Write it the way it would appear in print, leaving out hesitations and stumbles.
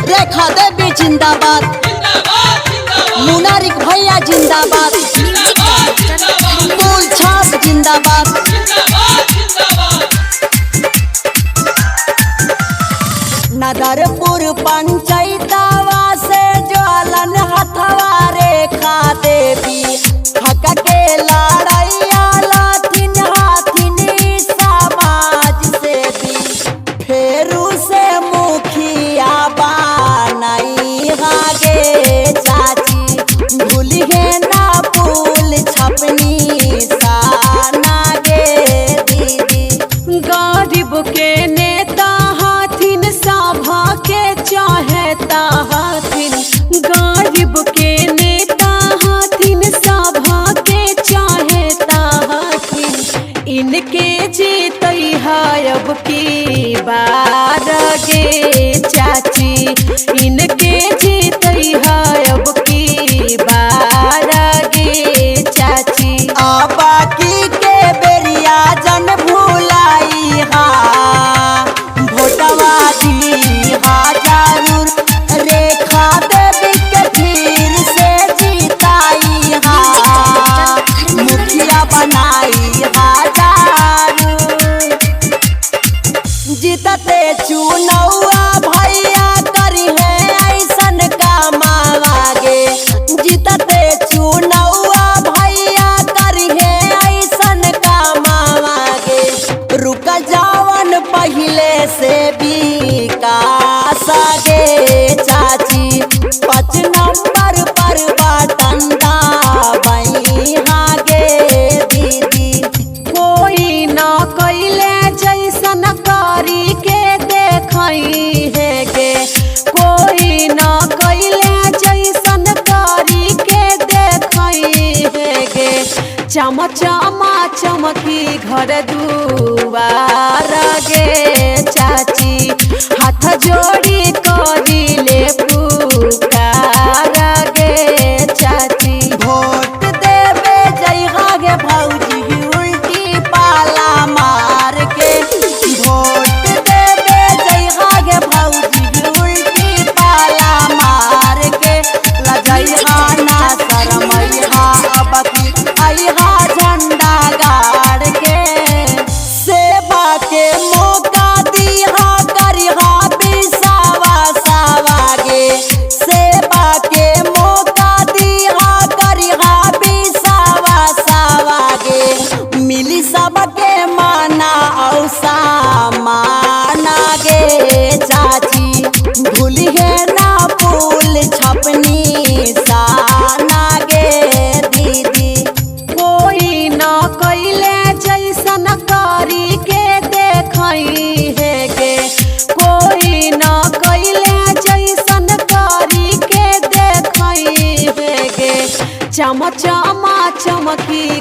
रेखा देवी जिंदाबाद, मुनारिक भैया जिंदाबाद, फूल छाप जिंदाबाद। नदरपुर पंचायतवा से ज्वालन हथवा रेखा देवी हक के लड़ैया लाथिन हाथिन समाज से भी फेरू से मुखिया बनाई हागे चाची भूलिए ना फूल छपनी साना गे दीदी। गरीब के नेता हाथिन सभा के चाहता हाथिन, गरीब के नेता हाथिन सभा के चाहता हाथिन। इनके जीतई है अब की बार गे चाची, इनके जीतई है अब की बार गे चाची। आबा की के बेरिया जन भूलाई हा भोटवा दी हा जरूर रेखा देवी के फिर से जीताई हा मुखिया बनाई हा जरूर। जीतते चुनौआ भैया करी है ऐसन कामावागे, जीतते चुनौआ भैया करी है ऐसन कामावागे। रुक जावन पहले से भी कासा गे चाची 5 नंबर पर बटन दाबई हागे दीदी। कोई न कैले जैसन करी के देखई है गे, कोई न कैले जैसन करी के देखई है गे। चम चमा चमकी घर दुआर गे चाची, हाथ जोड़ी करी ले पुकार गे चाची। वोट देवे जइहा गे भौजी उल्टी पाला मार के, वोट देवे जइहा गे भौजी उल्टी पाला मार के। लजइहा ना शरमइहा अब की अइहा झंडा गाड़ के। सेवा के मौका दीहा करिहा बिसावा सावागे, सेवा के मौका दीहा करिहा बिसावा सावागे। मिली सबके माना औ सामाना गे चाची भूलिए ना फूल छपनी साना गे दीदी। कोई न कैले जैसन करी के देखई है गे, कोई न कैले जैसन करी के देखई है गे। चम चमा चमकी